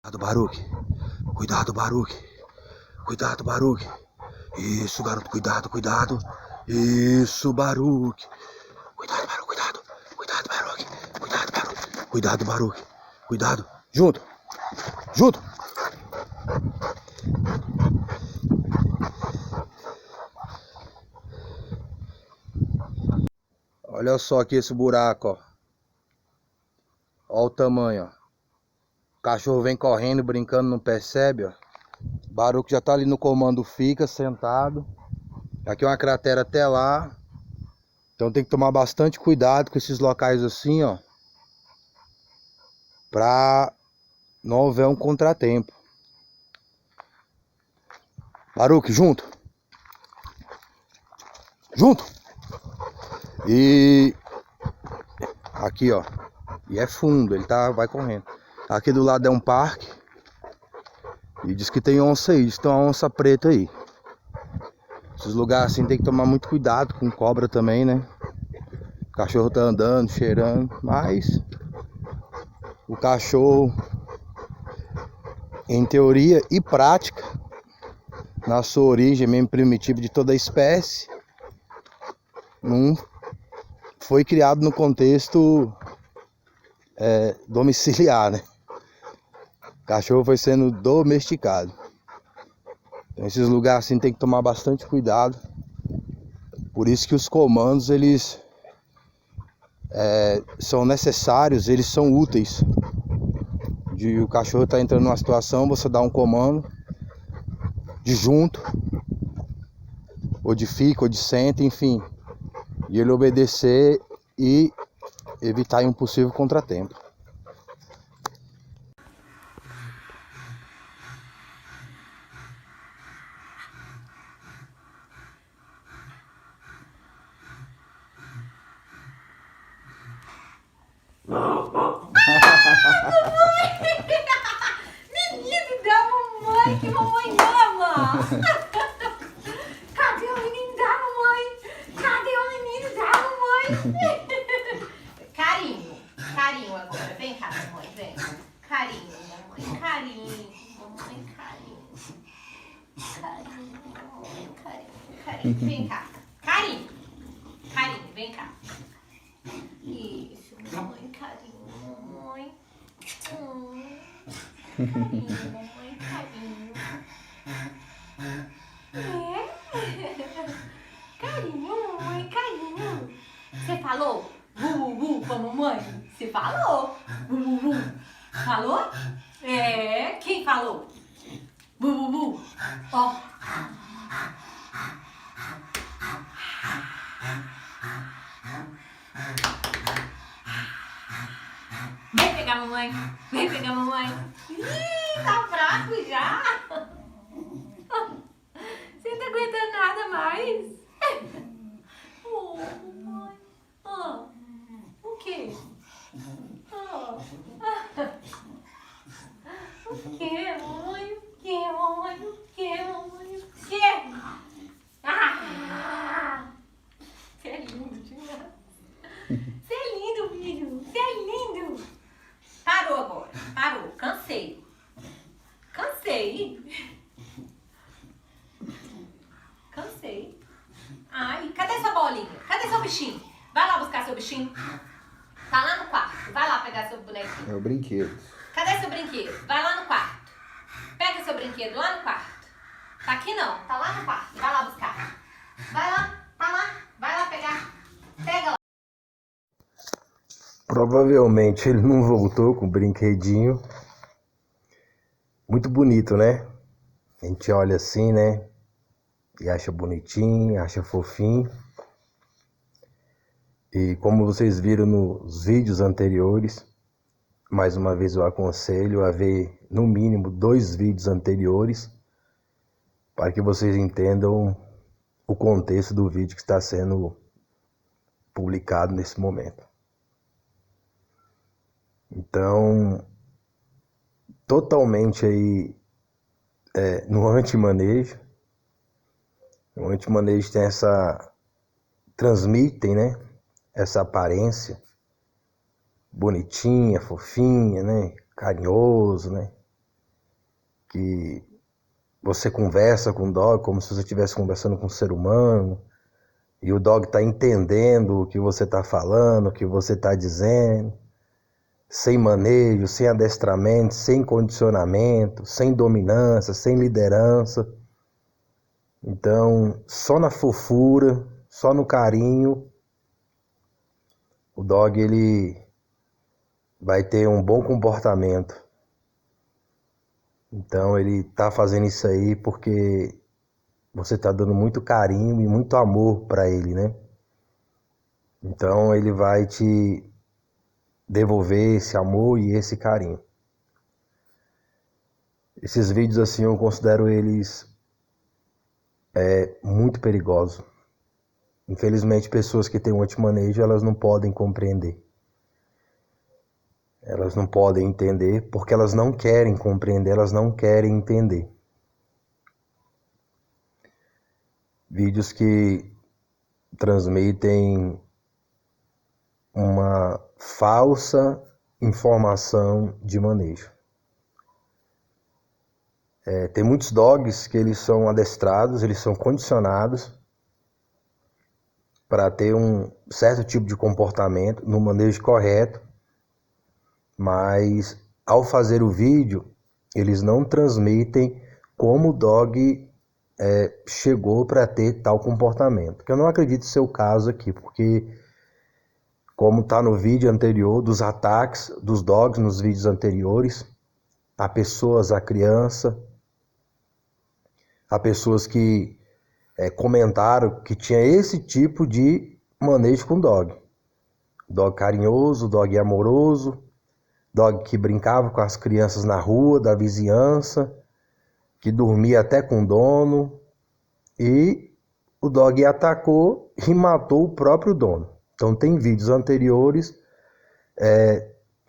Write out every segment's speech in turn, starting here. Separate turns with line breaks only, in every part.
Cuidado, Baruque. Cuidado, Baruque. Cuidado, Baruque. Isso, garoto. Cuidado, cuidado. Isso, Baruque. Cuidado, Baruque. Cuidado. Cuidado, Baruque. Cuidado, Baruque. Cuidado, Baruque. Cuidado. Junto. Junto. Olha só aqui esse buraco, ó. Olha o tamanho, ó. O cachorro vem correndo, brincando, não percebe, ó. O Baruque já tá ali no comando, fica sentado. Aqui é uma cratera até lá. Então tem que tomar bastante cuidado com esses locais assim, ó. Pra não houver um contratempo. Baruque, junto. Junto. E aqui, ó. E é fundo, ele vai correndo. Aqui do lado é um parque. E diz que tem onça aí, diz que tem uma onça preta aí. Esses lugares assim tem que tomar muito cuidado com cobra também, né? O cachorro tá andando, cheirando, mas o cachorro, em teoria e prática, na sua origem mesmo primitiva de toda a espécie, não foi criado no contexto domiciliar, né? O cachorro foi sendo domesticado. Então, esses lugares assim tem que tomar bastante cuidado. Por isso que os comandos, eles são necessários, eles são úteis. O cachorro está entrando numa situação, você dá um comando de junto, ou de fica, ou de senta, enfim, e ele obedecer e evitar um possível contratempo.
Menino da mamãe, que mamãe ama! Cadê o menino da mamãe? Cadê o menino da mamãe? Carinho, carinho agora. Vem cá, mamãe, vem. Carinho, mamãe, carinho. Mamãe, carinho. Carinho, mamãe, carinho. Carinho, vem cá. Carinho. Carinho, vem cá. Isso, mamãe, carinho, mamãe. Carinho, mamãe, carinho. Carinho, mamãe, carinho. Você falou bu com a mamãe? Você falou bu. Falou? É, quem falou? Bu. Ó. Vem pegar a mamãe. Vem pegar a mamãe. Ih, tá fraco já. Você não tá aguentando nada mais. Oh, mamãe. Ah, o quê? Ah. O quê, mamãe? O quê, mamãe? O quê, mamãe? O quê? Ah! Você é lindo demais. Você é lindo, filho. Você é lindo. Parou agora. Parou. Cansei. Cansei. Ai, cadê sua bolinha? Cadê seu bichinho? Vai lá buscar seu bichinho. Tá lá no quarto. Vai lá pegar seu bonequinho.
É o brinquedo.
Cadê seu brinquedo? Vai lá no quarto. Pega seu brinquedo lá no quarto. Tá aqui não. Tá lá no quarto. Vai lá buscar. Vai lá. Tá lá. Vai lá pegar. Pega lá.
Provavelmente ele não voltou com o brinquedinho. Muito bonito, né? A gente olha assim, né? E acha bonitinho, acha fofinho. E como vocês viram nos vídeos anteriores, mais uma vez eu aconselho a ver no mínimo 2 vídeos anteriores para que vocês entendam o contexto do vídeo que está sendo publicado nesse momento. Então, totalmente aí no anti-manejo. O anti-manejo tem transmitem, né, essa aparência bonitinha, fofinha, né, carinhoso, né, que você conversa com o dog como se você estivesse conversando com um ser humano, e o dog está entendendo o que você está falando, o que você está dizendo, sem manejo, sem adestramento, sem condicionamento, sem dominância, sem liderança. Então, só na fofura, só no carinho, o dog ele vai ter um bom comportamento. Então ele tá fazendo isso aí porque você tá dando muito carinho e muito amor para ele, né? Então ele vai te devolver esse amor e esse carinho. Esses vídeos assim eu considero eles muito perigosos. Infelizmente pessoas que têm um antimanejo, elas não podem compreender. Elas não podem entender porque elas não querem compreender, elas não querem entender. Vídeos que transmitem uma falsa informação de manejo. Tem muitos dogs que eles são adestrados, eles são condicionados para ter um certo tipo de comportamento no manejo correto, mas ao fazer o vídeo, eles não transmitem como o dog chegou para ter tal comportamento. Que eu não acredito ser o caso aqui, porque como está no vídeo anterior dos ataques dos dogs, nos vídeos anteriores, há pessoas, há criança, há pessoas que comentaram que tinha esse tipo de manejo com dog. Dog carinhoso, dog amoroso, dog que brincava com as crianças na rua, da vizinhança, que dormia até com o dono, e o dog atacou e matou o próprio dono. Então tem vídeos anteriores,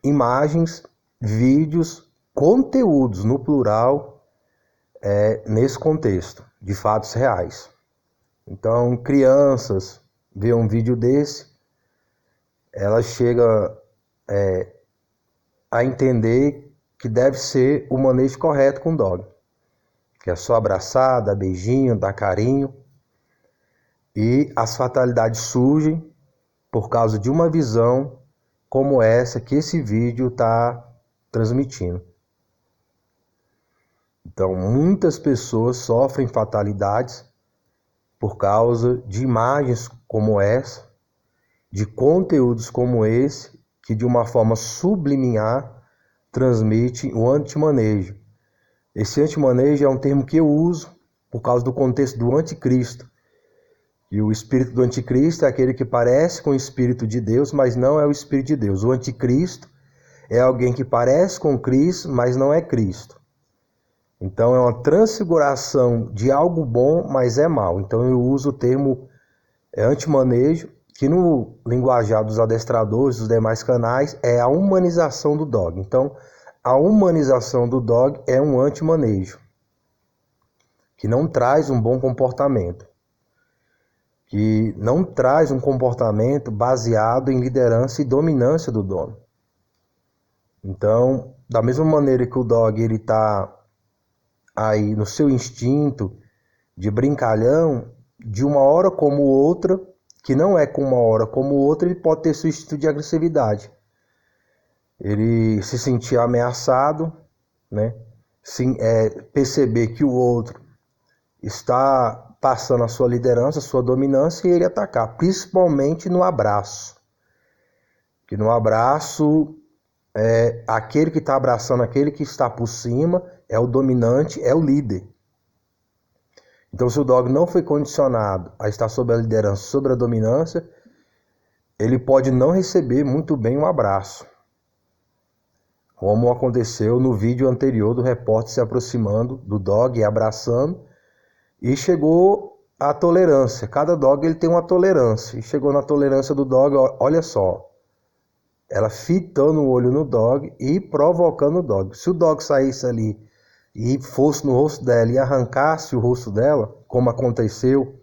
imagens, vídeos, conteúdos no plural, nesse contexto de fatos reais. Então crianças vê um vídeo desse, ela chega a entender que deve ser o manejo correto com o dog, que é só abraçar, dar beijinho, dar carinho, e as fatalidades surgem por causa de uma visão como essa que esse vídeo está transmitindo. Então muitas pessoas sofrem fatalidades por causa de imagens como essa, de conteúdos como esse, que de uma forma subliminar transmite o antimanejo. Esse antimanejo é um termo que eu uso por causa do contexto do anticristo. E o espírito do anticristo é aquele que parece com o espírito de Deus, mas não é o espírito de Deus. O anticristo é alguém que parece com Cristo, mas não é Cristo. Então é uma transfiguração de algo bom, mas é mal. Então eu uso o termo antimanejo, que no linguajar dos adestradores, dos demais canais, é a humanização do dog. Então, a humanização do dog é um antimanejo, que não traz um bom comportamento, que não traz um comportamento baseado em liderança e dominância do dono. Então, da mesma maneira que o dog ele está aí no seu instinto de brincalhão, de uma hora como outra, que não é com uma hora como outra, ele pode ter seu instinto de agressividade. Ele se sentir ameaçado, né? Perceber que o outro está passando a sua liderança, a sua dominância, e ele atacar, principalmente no abraço. Que no abraço, aquele que está abraçando aquele que está por cima é o dominante, é o líder. Então, se o dog não foi condicionado a estar sob a liderança, sobre a dominância, ele pode não receber muito bem um abraço. Como aconteceu no vídeo anterior do repórter se aproximando do dog e abraçando, e chegou a tolerância. Cada dog ele tem uma tolerância. E chegou na tolerância do dog, olha só, ela fitando o olho no dog e provocando o dog. Se o dog saísse ali e fosse no rosto dela e arrancasse o rosto dela, como aconteceu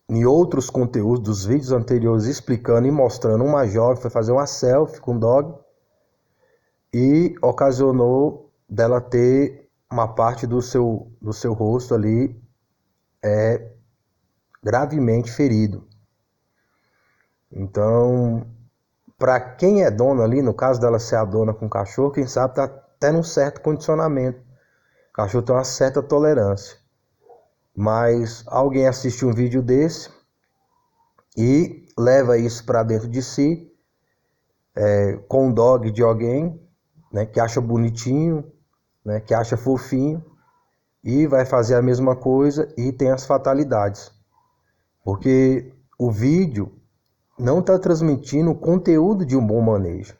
em outros conteúdos dos vídeos anteriores, explicando e mostrando, uma jovem foi fazer uma selfie com o dog e ocasionou dela ter uma parte do seu rosto ali gravemente ferido. Então, para quem é dono ali, no caso dela ser a dona com o cachorro, quem sabe tá até num certo condicionamento. O cachorro tem uma certa tolerância. Mas alguém assiste um vídeo desse e leva isso para dentro de si, com o dog de alguém, né, que acha bonitinho, né, que acha fofinho, e vai fazer a mesma coisa e tem as fatalidades. Porque o vídeo não está transmitindo o conteúdo de um bom manejo.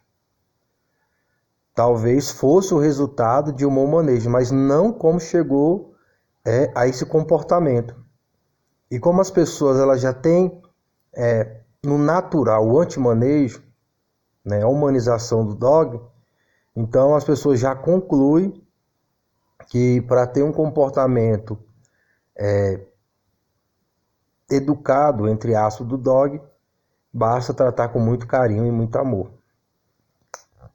Talvez fosse o resultado de um bom manejo, mas não como chegou a esse comportamento. E como as pessoas elas já têm no natural o antimanejo, né, a humanização do dog, então as pessoas já concluem que para ter um comportamento educado, entre aspas, do dog, basta tratar com muito carinho e muito amor.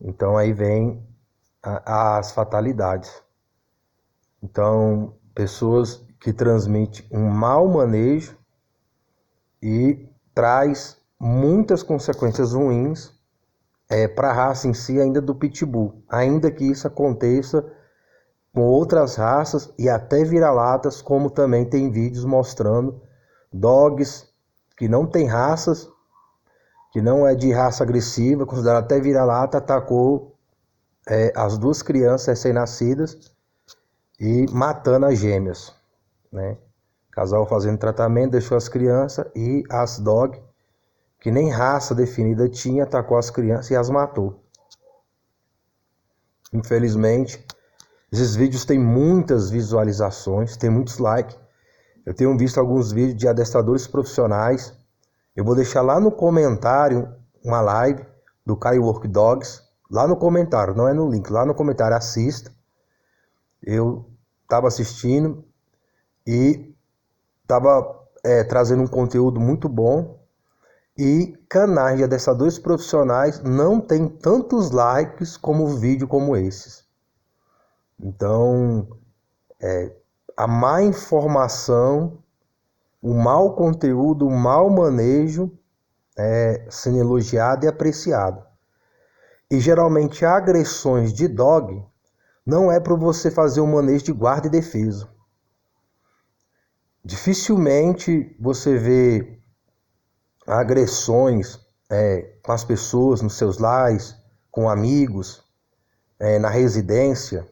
Então aí vem as fatalidades. Então, pessoas que transmitem um mau manejo e traz muitas consequências ruins para a raça em si, ainda do Pitbull. Ainda que isso aconteça com outras raças e até vira-latas, como também tem vídeos mostrando dogs que não tem raças, que não é de raça agressiva, considerado até vira-lata, atacou as duas crianças recém-nascidas e matando as gêmeas, né? Casal fazendo tratamento, deixou as crianças e as dog, que nem raça definida tinha, atacou as crianças e as matou. Infelizmente, esses vídeos têm muitas visualizações, tem muitos likes. Eu tenho visto alguns vídeos de adestradores profissionais. Eu vou deixar lá no comentário uma live do Caio Work Dogs. Lá no comentário, não é no link, lá no comentário, assista. Eu estava assistindo e estava trazendo um conteúdo muito bom. E canais de adestradores profissionais não tem tantos likes como vídeo como esses. Então, a má informação, o mau conteúdo, o mau manejo sendo elogiado e apreciado. E geralmente agressões de dog não é para você fazer um manejo de guarda e defesa. Dificilmente você vê agressões com as pessoas nos seus lares, com amigos, na residência,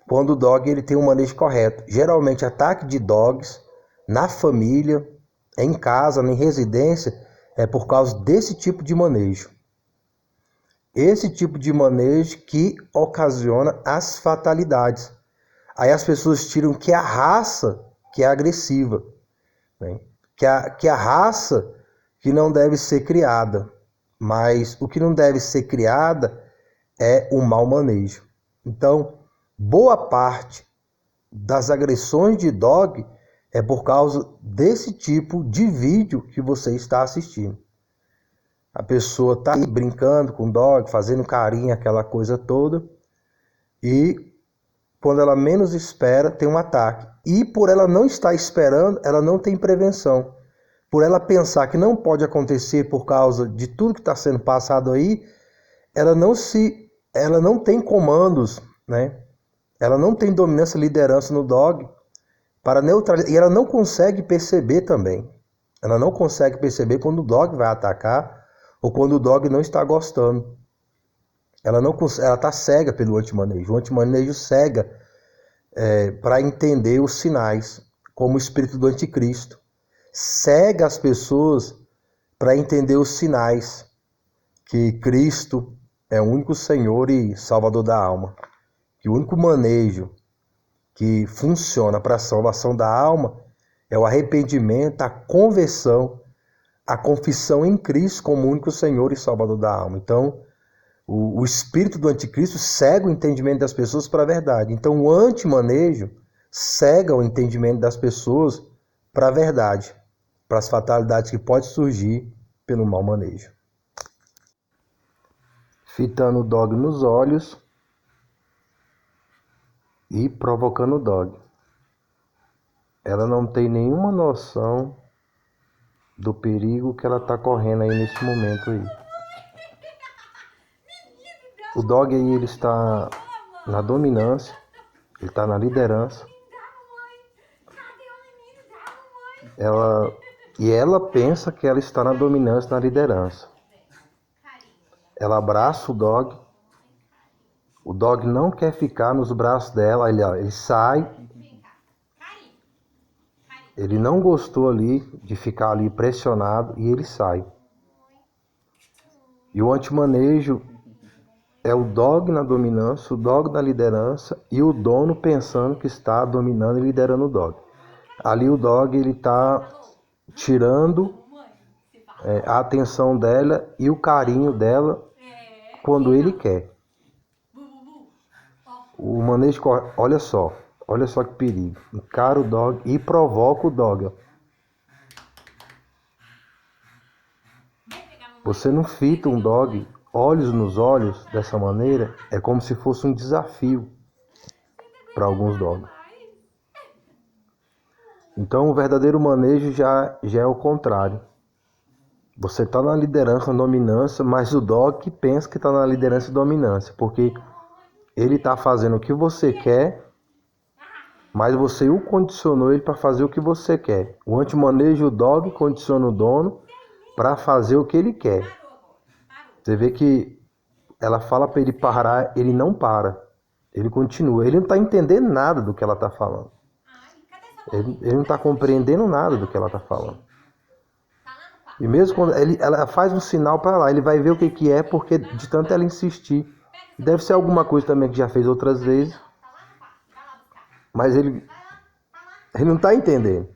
quando o dog ele tem um manejo correto. Geralmente ataque de dogs na família, em casa, em residência, é por causa desse tipo de manejo. Esse tipo de manejo que ocasiona as fatalidades. Aí as pessoas tiram que é a raça que é agressiva, né? Que a raça que não deve ser criada. Mas o que não deve ser criada é o mau manejo. Então, boa parte das agressões de dog é por causa desse tipo de vídeo que você está assistindo. A pessoa está aí brincando com o dog, fazendo carinho, aquela coisa toda, e quando ela menos espera, tem um ataque. E por ela não estar esperando, ela não tem prevenção. Por ela pensar que não pode acontecer por causa de tudo que está sendo passado aí, ela não tem comandos, né? Ela não tem dominância, liderança no dog para neutralizar. E ela não consegue perceber também. Ela não consegue perceber quando o dog vai atacar ou quando o dog não está gostando. Ela está cega pelo antimanejo. O antimanejo cega para entender os sinais, como o espírito do anticristo. Cega as pessoas para entender os sinais que Cristo é o único Senhor e Salvador da alma. Que o único manejo que funciona para a salvação da alma é o arrependimento, a conversão, a confissão em Cristo como único Senhor e Salvador da alma. Então, o espírito do anticristo cega o entendimento das pessoas para a verdade. Então, o antimanejo cega o entendimento das pessoas para a verdade, para as fatalidades que podem surgir pelo mau manejo. Fitando o dog nos olhos, e provocando o dog. Ela não tem nenhuma noção do perigo que ela tá correndo aí nesse momento aí. O dog aí, ele está na dominância, ele está na liderança. Ela pensa que ela está na dominância, na liderança. Ela abraça o dog não quer ficar nos braços dela, ele sai. Ele não gostou ali de ficar ali pressionado e ele sai. E o antimanejo é o dog na dominância, o dog na liderança e o dono pensando que está dominando e liderando o dog. Ali o dog, ele está tirando a atenção dela e o carinho dela quando ele quer. O manejo, olha só que perigo. Encara o dog e provoca o dog. Você não fita um dog olhos nos olhos dessa maneira, é como se fosse um desafio para alguns dogs. Então o verdadeiro manejo já é o contrário. Você está na liderança, na dominância, mas o dog que pensa que está na liderança e dominância, porque ele está fazendo o que você quer, mas você o condicionou ele para fazer o que você quer. O antimanejo, o dog condiciona o dono para fazer o que ele quer. Você vê que ela fala para ele parar, ele não para. Ele continua. Ele não está entendendo nada do que ela está falando. Ele não está compreendendo nada do que ela está falando. E mesmo quando ela faz um sinal para lá, ele vai ver o que é, porque de tanto ela insistir. Deve ser alguma coisa também que já fez outras vezes. Mas ele não está entendendo.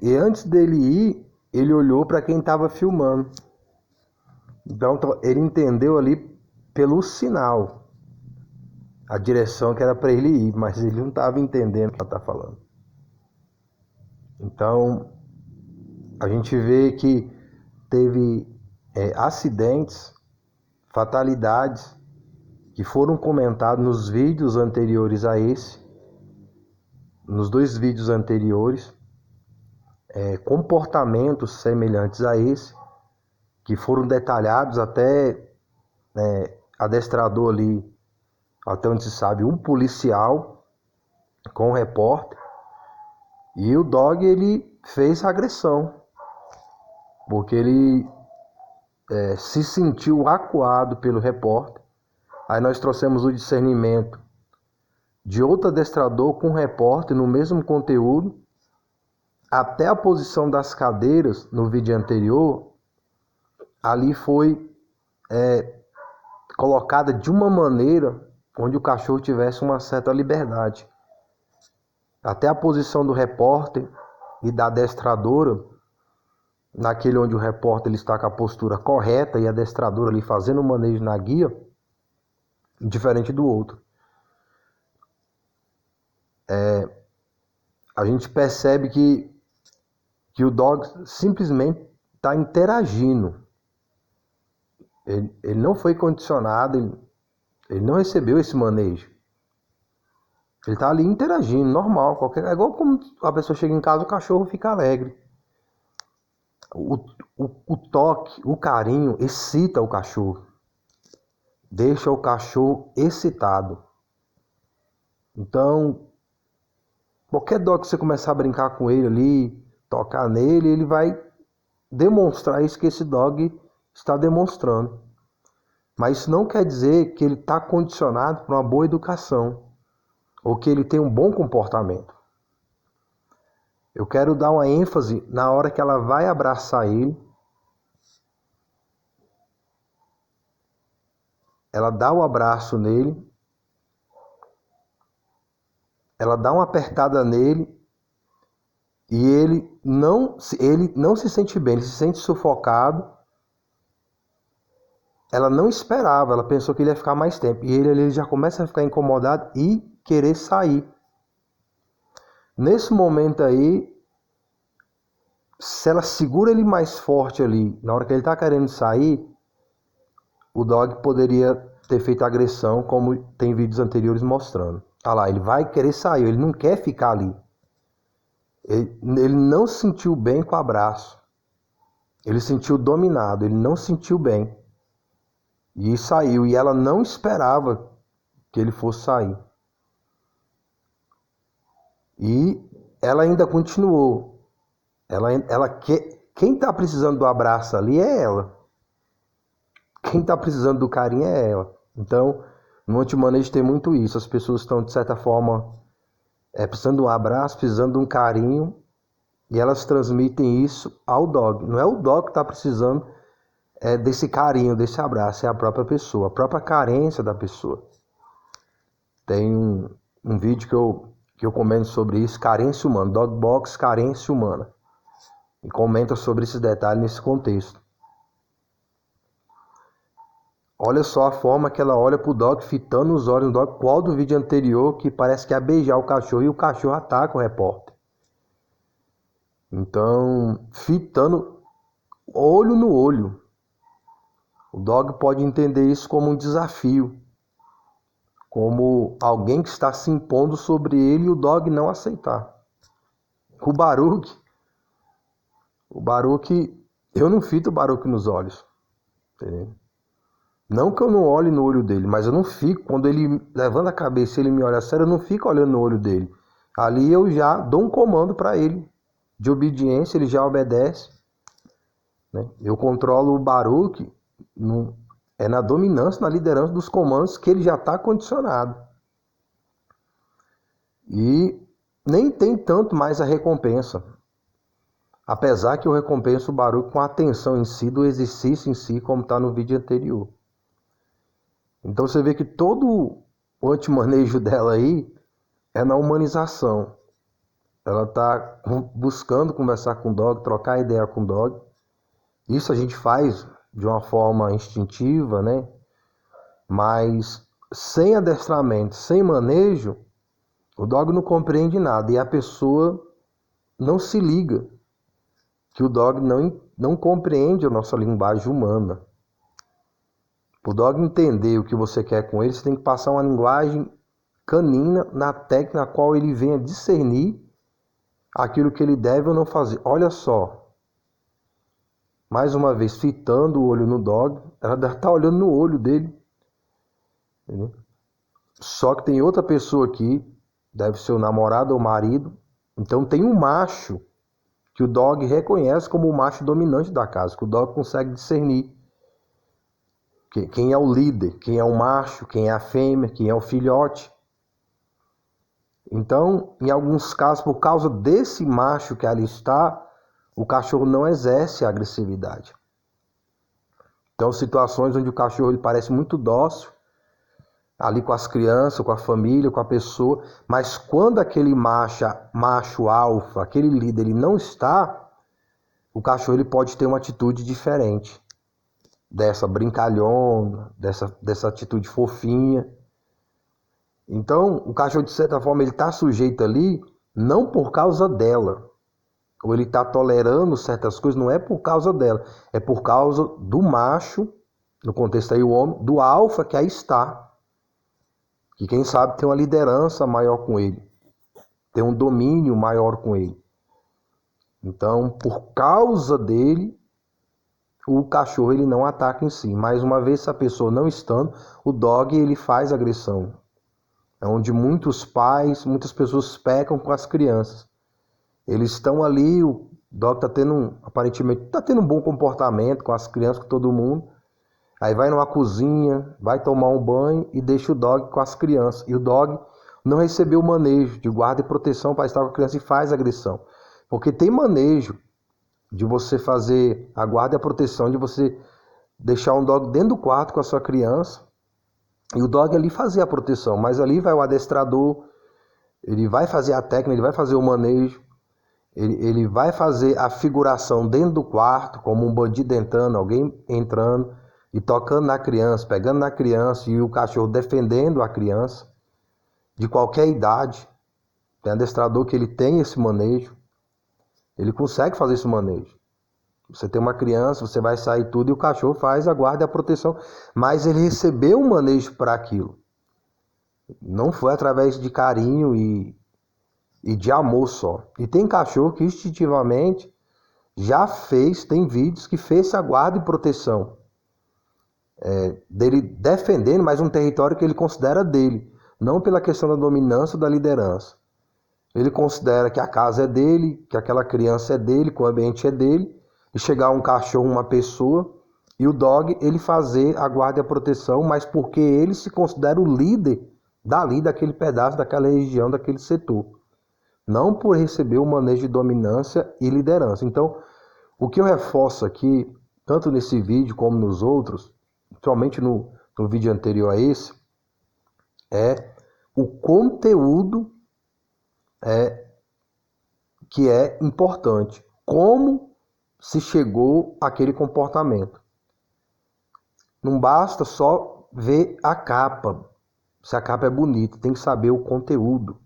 E antes dele ir, ele olhou para quem estava filmando. Então ele entendeu ali pelo sinal a direção que era para ele ir, mas ele não estava entendendo o que ela está falando. Então a gente vê que teve acidentes, fatalidades que foram comentados nos vídeos anteriores a esse, nos 2 vídeos anteriores, comportamentos semelhantes a esse, que foram detalhados até adestrador ali, até onde se sabe, um policial com um repórter, e o dog, ele fez agressão, porque ele se sentiu acuado pelo repórter. Aí nós trouxemos o discernimento de outro adestrador com repórter no mesmo conteúdo. Até a posição das cadeiras no vídeo anterior, ali foi colocada de uma maneira onde o cachorro tivesse uma certa liberdade. Até a posição do repórter e da adestradora, naquele onde o repórter ele está com a postura correta e a adestradora ali fazendo o manejo na guia, diferente do outro. A gente percebe que o dog simplesmente está interagindo. Ele não foi condicionado, ele não recebeu esse manejo. Ele está ali interagindo, normal. É igual como a pessoa chega em casa, o cachorro fica alegre. O toque, o carinho excita o cachorro. Deixa o cachorro excitado. Então, qualquer dog que você começar a brincar com ele ali, tocar nele, ele vai demonstrar isso que esse dog está demonstrando. Mas isso não quer dizer que ele está condicionado para uma boa educação ou que ele tem um bom comportamento. Eu quero dar uma ênfase na hora que ela vai abraçar ele. Ela dá o abraço nele. Ela dá uma apertada nele. E ele não se sente bem, ele se sente sufocado. Ela não esperava, ela pensou que ele ia ficar mais tempo. E ele já começa a ficar incomodado e querer sair. Nesse momento aí, se ela segura ele mais forte ali, na hora que ele está querendo sair, o dog poderia ter feito agressão, como tem vídeos anteriores mostrando. Tá lá, ele vai querer sair, ele não quer ficar ali. Ele não se sentiu bem com o abraço. Ele se sentiu dominado, ele não se sentiu bem. E saiu, e ela não esperava que ele fosse sair. E ela ainda continuou. Quem está precisando do abraço ali é ela. Quem está precisando do carinho é ela. Então, no antimanejo tem muito isso. As pessoas estão, de certa forma, precisando de um abraço, precisando de um carinho, e elas transmitem isso ao dog. Não é o dog que está precisando desse carinho, desse abraço, é a própria pessoa, a própria carência da pessoa. Tem um vídeo que eu comento sobre isso, carência humana, dog box, carência humana. E comenta sobre esses detalhes nesse contexto. Olha só a forma que ela olha pro dog, fitando os olhos do dog, qual do vídeo anterior, que parece que é beijar o cachorro e o cachorro ataca o repórter. Então, fitando olho no olho. O dog pode entender isso como um desafio, como alguém que está se impondo sobre ele e o dog não aceitar. O Baruch, eu não fito o Baruch nos olhos, entendeu? Não que eu não olhe no olho dele, mas eu não fico, quando ele levanta a cabeça e ele me olha sério, eu não fico olhando no olho dele. Ali eu já dou um comando para ele, de obediência, ele já obedece. Né? Eu controlo o Baruch, na dominância, na liderança dos comandos que ele já está condicionado. E nem tem tanto mais a recompensa. Apesar que eu recompenso o Baruch com a atenção em si, do exercício em si, como está no vídeo anterior. Então você vê que todo o antimanejo dela aí é na humanização. Ela está buscando conversar com o dog, trocar ideia com o dog. Isso a gente faz de uma forma instintiva, né? Mas sem adestramento, sem manejo, o dog não compreende nada. E a pessoa não se liga que o dog não compreende a nossa linguagem humana. O dog entender o que você quer com ele, você tem que passar uma linguagem canina na técnica na qual ele venha discernir aquilo que ele deve ou não fazer. Olha só, mais uma vez, fitando o olho no dog, ela deve estar olhando no olho dele. Entendeu? Só que tem outra pessoa aqui, deve ser o namorado ou o marido, então tem um macho que o dog reconhece como o macho dominante da casa, que o dog consegue discernir quem é o líder, quem é o macho, quem é a fêmea, quem é o filhote. Então, em alguns casos, por causa desse macho que ali está, o cachorro não exerce a agressividade. Então, situações onde o cachorro ele parece muito dócil, ali com as crianças, com a família, com a pessoa, mas quando aquele macho alfa, aquele líder, ele não está, o cachorro ele pode ter uma atitude diferente. Dessa brincalhona, dessa atitude fofinha. Então, o cachorro, de certa forma, ele está sujeito ali, não por causa dela. Ou ele está tolerando certas coisas, não é por causa dela. É por causa do macho, no contexto aí o homem, do alfa que aí está. Que quem sabe tem uma liderança maior com ele. Tem um domínio maior com ele. Então, por causa dele, o cachorro ele não ataca em si. Mais uma vez, se a pessoa não estando, o dog ele faz agressão. É onde muitos pais, muitas pessoas pecam com as crianças. Eles estão ali, o dog aparentemente está tendo um bom comportamento com as crianças, com todo mundo. Aí vai numa cozinha, vai tomar um banho e deixa o dog com as crianças. E o dog não recebeu o manejo de guarda e proteção para estar com a criança e faz agressão. Porque tem manejo de você fazer a guarda e a proteção, de você deixar um dog dentro do quarto com a sua criança e o dog ali fazer a proteção, mas ali vai o adestrador, ele vai fazer a técnica, ele vai fazer o manejo, ele vai fazer a figuração dentro do quarto, como um bandido entrando, alguém entrando e tocando na criança, pegando na criança e o cachorro defendendo a criança de qualquer idade. Tem adestrador que ele tem esse manejo. Ele consegue fazer esse manejo. Você tem uma criança, você vai sair tudo e o cachorro faz a guarda e a proteção, mas ele recebeu um manejo para aquilo. Não foi através de carinho e de amor só. E tem cachorro que instintivamente já fez, tem vídeos que fez essa guarda e proteção. Dele defendendo mais um território que ele considera dele, não pela questão da dominância ou da liderança. Ele considera que a casa é dele, que aquela criança é dele, que o ambiente é dele, e chegar um cachorro, uma pessoa, e o dog, ele fazer a guarda e a proteção, mas porque ele se considera o líder dali, daquele pedaço, daquela região, daquele setor. Não por receber o manejo de dominância e liderança. Então, o que eu reforço aqui, tanto nesse vídeo como nos outros, principalmente no vídeo anterior a esse, é o conteúdo que é importante. Como se chegou àquele comportamento. Não basta só ver a capa, se a capa é bonita, tem que saber o conteúdo.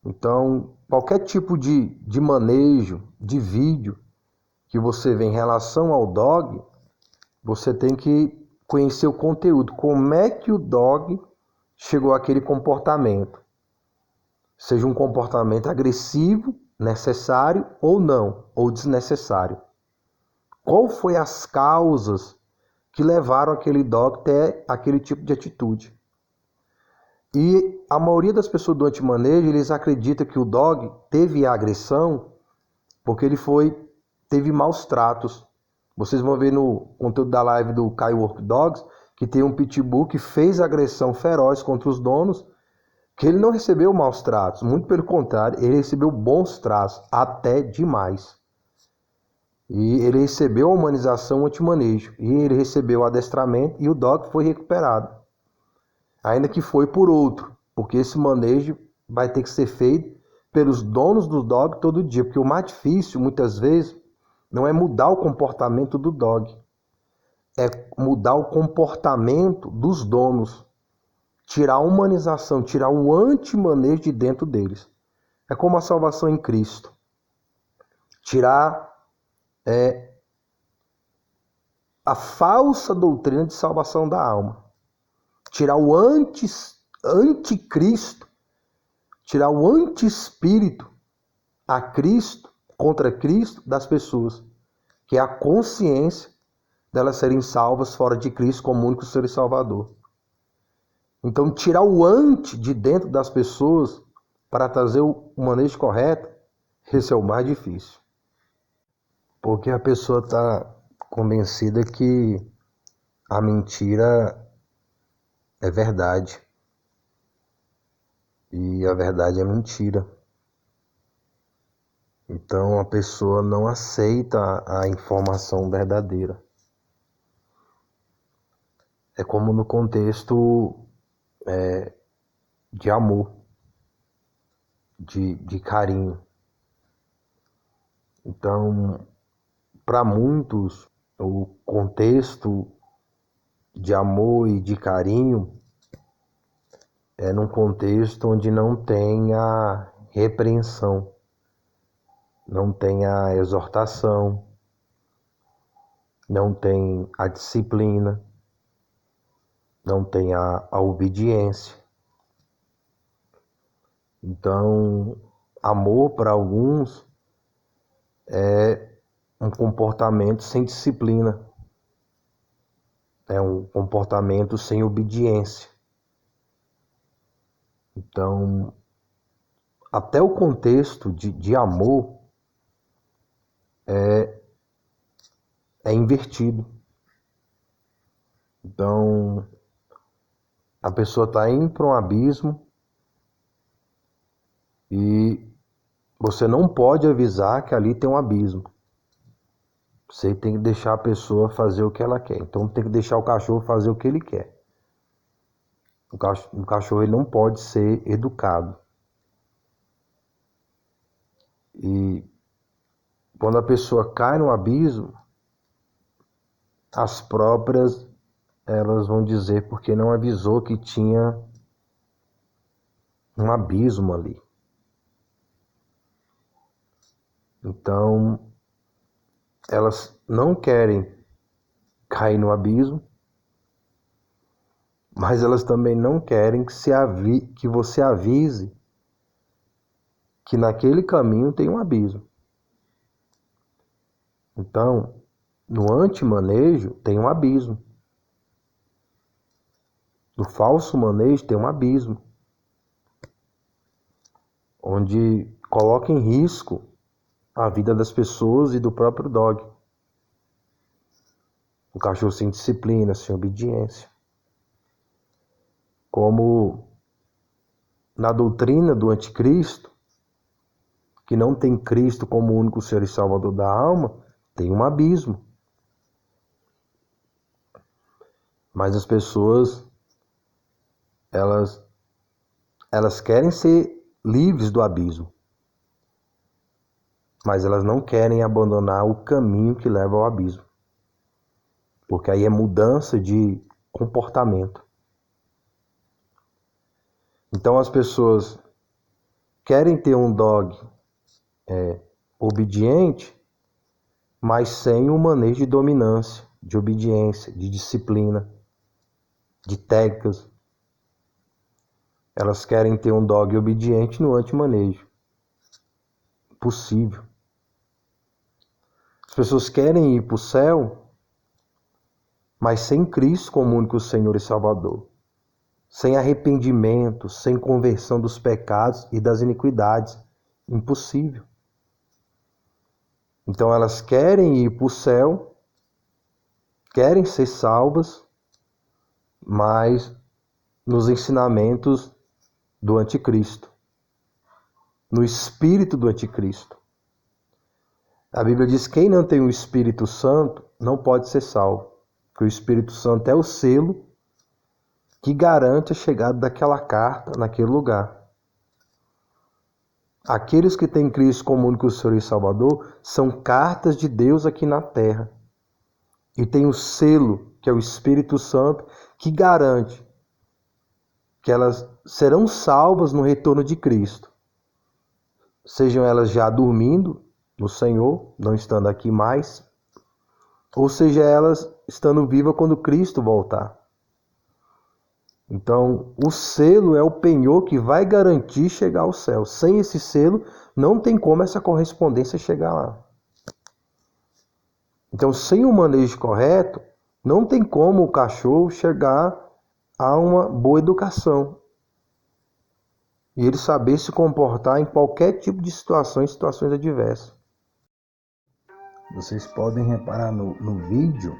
Então, qualquer tipo de manejo, de vídeo que você vê em relação ao dog, você tem que conhecer o conteúdo. Como é que o dog chegou àquele comportamento? Seja um comportamento agressivo, necessário ou não, ou desnecessário. Qual foi as causas que levaram aquele dog a ter aquele tipo de atitude? E a maioria das pessoas do antimanejo, eles acreditam que o dog teve agressão porque ele teve maus tratos. Vocês vão ver no conteúdo da live do Kai Work Dogs que tem um pitbull que fez agressão feroz contra os donos, que ele não recebeu maus tratos, muito pelo contrário, ele recebeu bons tratos, até demais. E ele recebeu a humanização antimanejo, e ele recebeu o adestramento e o dog foi recuperado. Ainda que foi por outro, porque esse manejo vai ter que ser feito pelos donos do dog todo dia, porque o mais difícil, muitas vezes, não é mudar o comportamento do dog, é mudar o comportamento dos donos, tirar a humanização, tirar o antimanejo de dentro deles. É como a salvação em Cristo. Tirar a falsa doutrina de salvação da alma. Tirar o anticristo, tirar o anti-espírito a Cristo, contra Cristo das pessoas, que é a consciência delas serem salvas fora de Cristo como único Senhor e Salvador. Então, tirar o anti de dentro das pessoas para trazer o manejo correto, esse é o mais difícil. Porque a pessoa está convencida que a mentira é verdade. E a verdade é mentira. Então a pessoa não aceita a informação verdadeira. É como no contexto de amor, de carinho. Então, para muitos, o contexto de amor e de carinho é num contexto onde não tem a repreensão, não tem a exortação, não tem a disciplina, não tem a obediência. Então, amor para alguns é um comportamento sem disciplina, é um comportamento sem obediência. Então, até o contexto de amor é invertido. Então, a pessoa está indo para um abismo e você não pode avisar que ali tem um abismo. Você tem que deixar a pessoa fazer o que ela quer. Então tem que deixar o cachorro fazer o que ele quer. O cachorro ele não pode ser educado. E quando a pessoa cai no abismo, as próprias elas vão dizer porque não avisou que tinha um abismo ali. Então, elas não querem cair no abismo, mas elas também não querem que você avise que naquele caminho tem um abismo. Então, no antimanejo tem um abismo. No falso manejo tem um abismo, onde coloca em risco a vida das pessoas e do próprio dog. O cachorro sem disciplina, sem obediência. Como na doutrina do anticristo, que não tem Cristo como único Senhor e Salvador da alma, tem um abismo. Mas as pessoas, elas querem ser livres do abismo, mas elas não querem abandonar o caminho que leva ao abismo, porque aí é mudança de comportamento. Então as pessoas querem ter um dog obediente, mas sem o manejo de dominância, de obediência, de disciplina, de técnicas. Elas querem ter um dog obediente no antimanejo. Impossível. As pessoas querem ir para o céu, mas sem Cristo como único Senhor e Salvador. Sem arrependimento, sem conversão dos pecados e das iniquidades. Impossível. Então elas querem ir para o céu, querem ser salvas, mas nos ensinamentos do anticristo, no espírito do anticristo. A Bíblia diz que quem não tem o Espírito Santo não pode ser salvo, porque o Espírito Santo é o selo que garante a chegada daquela carta naquele lugar. Aqueles que têm Cristo como único Senhor e Salvador são cartas de Deus aqui na terra. E tem o selo, que é o Espírito Santo, que garante que elas serão salvas no retorno de Cristo. Sejam elas já dormindo no Senhor, não estando aqui mais, ou seja elas estando vivas quando Cristo voltar. Então, o selo é o penhor que vai garantir chegar ao céu. Sem esse selo, não tem como essa correspondência chegar lá. Então, sem o manejo correto, não tem como o cachorro chegar a uma boa educação. E ele saber se comportar em qualquer tipo de situações adversas. Vocês podem reparar no vídeo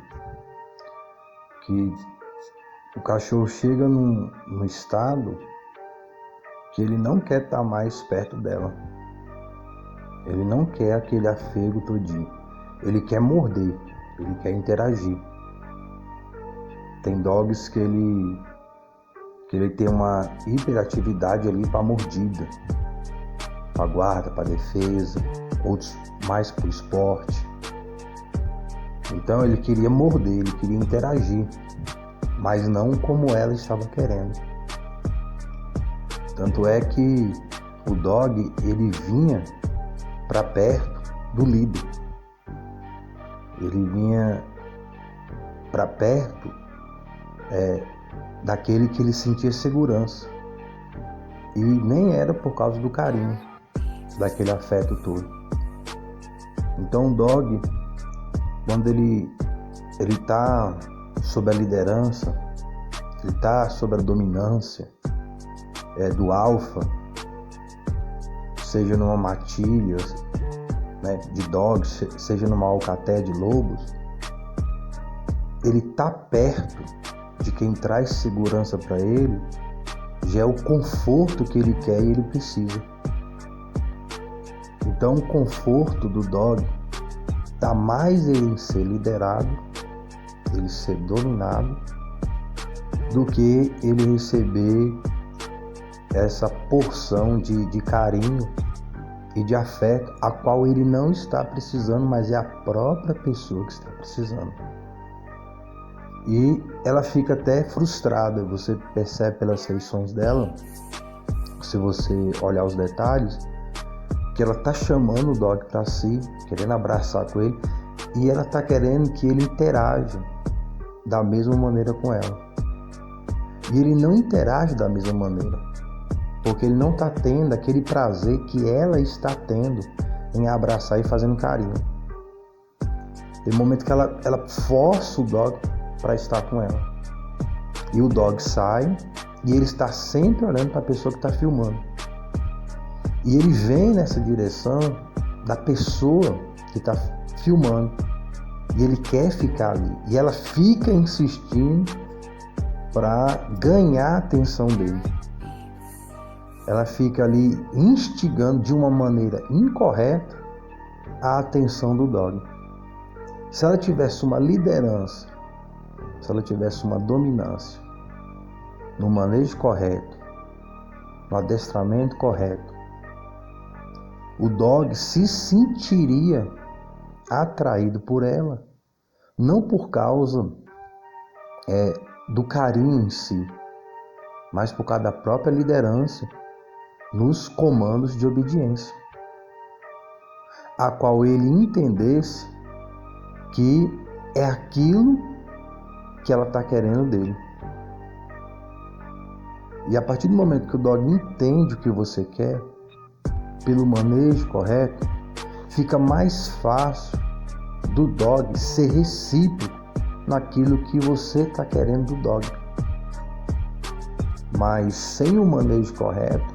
que o cachorro chega num estado que ele não quer estar mais perto dela. Ele não quer aquele afego todinho. Ele quer morder, ele quer interagir. Tem dogs que ele tem uma hiperatividade ali para mordida, para guarda, para defesa, outros mais para o esporte. Então ele queria morder, ele queria interagir, mas não como ela estava querendo. Tanto é que o dog, ele vinha para perto do líder. Ele vinha para perto daquele que ele sentia segurança. E nem era por causa do carinho, daquele afeto todo. Então o dog, quando ele está sob a liderança, ele está sob a dominância do alfa, seja numa matilha, né, de dogs, seja numa alcatéia de lobos, ele está perto de quem traz segurança para ele, já é o conforto que ele quer e ele precisa. Então o conforto do dog está mais ele ser liderado, ele ser dominado, do que ele receber essa porção de carinho e de afeto, a qual ele não está precisando, mas é a própria pessoa que está precisando. E ela fica até frustrada, você percebe pelas feições dela, se você olhar os detalhes, que ela está chamando o dog para si, querendo abraçar com ele, e ela está querendo que ele interaja da mesma maneira com ela. E ele não interage da mesma maneira, porque ele não está tendo aquele prazer que ela está tendo em abraçar e fazendo carinho. Tem momento que ela força o dog para estar com ela. E o dog sai e ele está sempre olhando para a pessoa que está filmando. E ele vem nessa direção da pessoa que está filmando. E ele quer ficar ali. E ela fica insistindo para ganhar a atenção dele. Ela fica ali instigando de uma maneira incorreta a atenção do dog. Se ela tivesse uma liderança, se ela tivesse uma dominância, no manejo correto, no adestramento correto, o dog se sentiria atraído por ela, não por causa do carinho em si, mas por causa da própria liderança nos comandos de obediência, a qual ele entendesse que é aquilo que ela está querendo dele. E a partir do momento que o dog entende o que você quer, pelo manejo correto, fica mais fácil do dog ser recíproco naquilo que você está querendo do dog. Mas sem o manejo correto,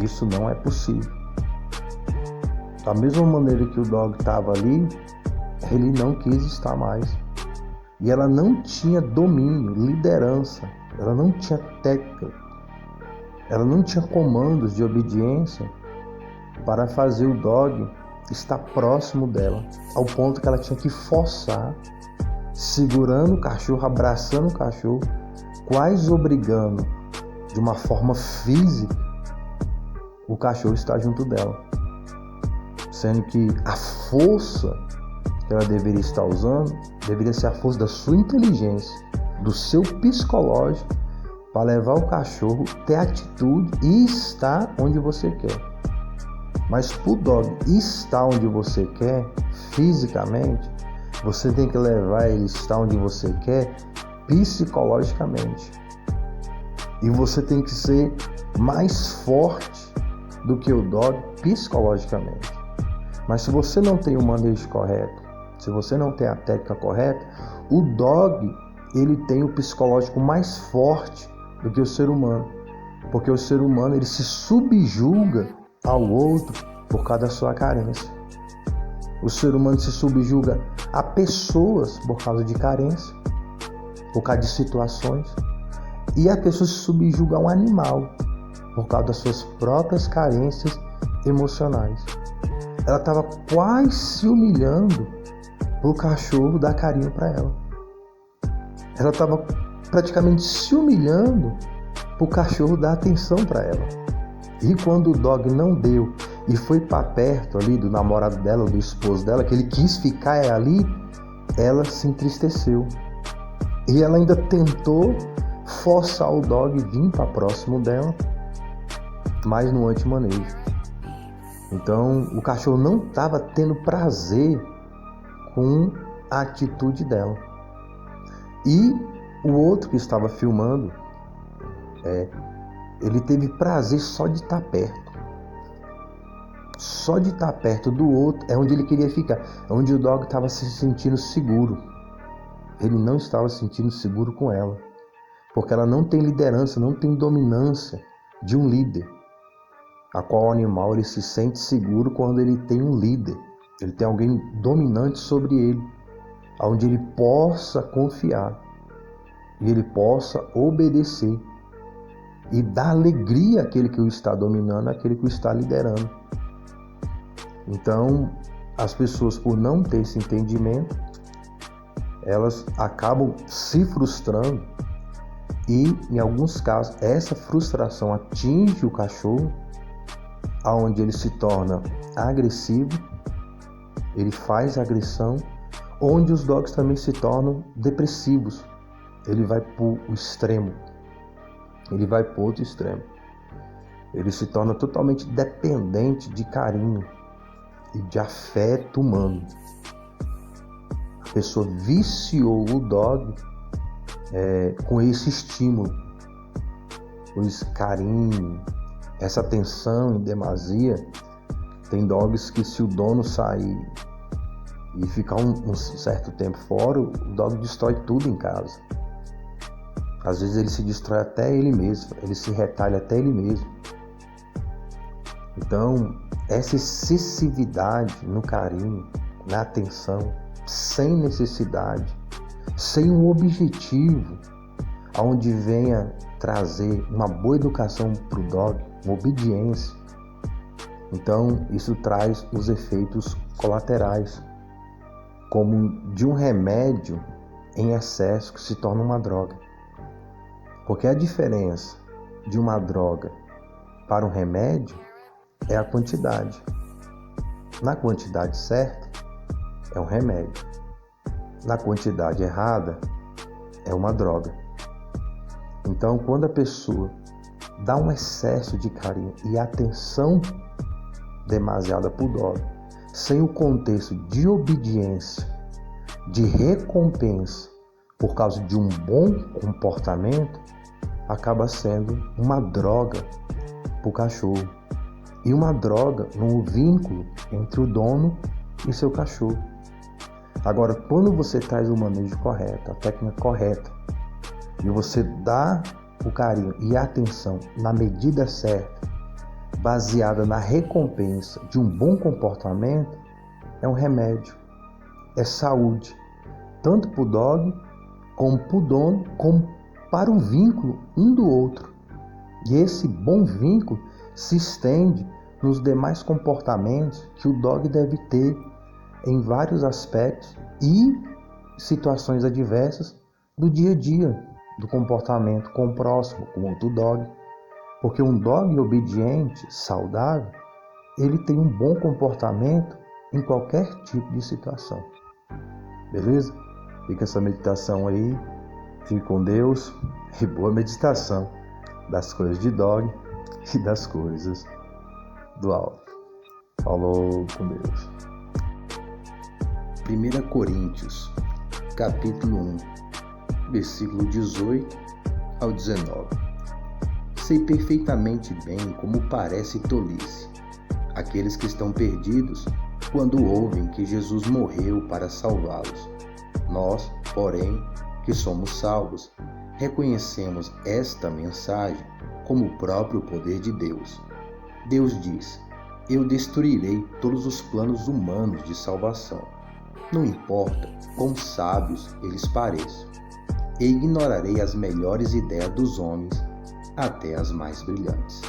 isso não é possível. Da mesma maneira que o dog estava ali, ele não quis estar mais. E ela não tinha domínio, liderança, ela não tinha técnica, ela não tinha comandos de obediência para fazer o dog estar próximo dela, ao ponto que ela tinha que forçar, segurando o cachorro, abraçando o cachorro, quase obrigando, de uma forma física, o cachorro estar junto dela. Sendo que a força que ela deveria estar usando deveria ser a força da sua inteligência, do seu psicológico, para levar o cachorro, ter atitude e estar onde você quer. Mas para o dog estar onde você quer, fisicamente, você tem que levar ele a estar onde você quer, psicologicamente. E você tem que ser mais forte do que o dog psicologicamente. Mas se você não tem o manejo correto, se você não tem a técnica correta, o dog, ele tem o psicológico mais forte do que o ser humano. Porque o ser humano, ele se subjuga ao outro por causa da sua carência. O ser humano se subjuga a pessoas por causa de carência, por causa de situações. E a pessoa se subjuga a um animal por causa das suas próprias carências emocionais. Ela estava quase se humilhando para o cachorro dar carinho para ela. Ela estava praticamente se humilhando para o cachorro dar atenção para ela. E quando o dog não deu e foi para perto ali do namorado dela, do esposo dela, que ele quis ficar ali, ela se entristeceu. E ela ainda tentou forçar o dog vir para próximo dela, mas no antimanejo. Então o cachorro não estava tendo prazer com a atitude dela. E o outro que estava filmando, ele teve prazer só de estar perto. Só de estar perto do outro é onde ele queria ficar. É onde o dog estava se sentindo seguro. Ele não estava se sentindo seguro com ela. Porque ela não tem liderança, não tem dominância de um líder. A qual o animal ele se sente seguro quando ele tem um líder. Ele tem alguém dominante sobre ele. Onde ele possa confiar. E ele possa obedecer. E dar alegria àquele que o está dominando, àquele que o está liderando. Então, as pessoas, por não ter esse entendimento, elas acabam se frustrando e, em alguns casos, essa frustração atinge o cachorro, aonde ele se torna agressivo, ele faz agressão, onde os dogs também se tornam depressivos. Ele vai para o extremo, ele vai para outro extremo. Ele se torna totalmente dependente de carinho e de afeto humano. A pessoa viciou o dog com esse estímulo, com esse carinho, essa atenção em demasia. Tem dogs que, se o dono sair e ficar um certo tempo fora, o dog destrói tudo em casa. Às vezes ele se destrói até ele mesmo, ele se retalha até ele mesmo. Então, essa excessividade no carinho, na atenção, sem necessidade, sem um objetivo, onde venha trazer uma boa educação para o dog, uma obediência. Então, isso traz os efeitos colaterais, como de um remédio em excesso que se torna uma droga. Porque a diferença de uma droga para um remédio é a quantidade. Na quantidade certa, é um remédio. Na quantidade errada, é uma droga. Então, quando a pessoa dá um excesso de carinho e atenção demasiada para o dog, sem o contexto de obediência, de recompensa por causa de um bom comportamento, acaba sendo uma droga para o cachorro. E uma droga no vínculo entre o dono e seu cachorro. Agora, quando você traz o manejo correto, a técnica correta, e você dá o carinho e a atenção na medida certa, baseada na recompensa de um bom comportamento, é um remédio, é saúde, tanto para o dog, como para o dono, como para o vínculo um do outro. E esse bom vínculo se estende nos demais comportamentos que o dog deve ter em vários aspectos e situações adversas do dia a dia, do comportamento com o próximo, com outro dog. Porque um dog obediente, saudável, ele tem um bom comportamento em qualquer tipo de situação. Beleza? Fica essa meditação aí. Fique com Deus e boa meditação das coisas de dog e das coisas do alto. Falou com Deus. 1 Coríntios, capítulo 1, versículo 18 ao 19. Sei perfeitamente bem como parece tolice aqueles que estão perdidos quando ouvem que Jesus morreu para salvá-los. Nós, porém, que somos salvos, reconhecemos esta mensagem como o próprio poder de Deus. Deus diz: eu destruirei todos os planos humanos de salvação, não importa quão sábios eles pareçam, e ignorarei as melhores ideias dos homens, até as mais brilhantes.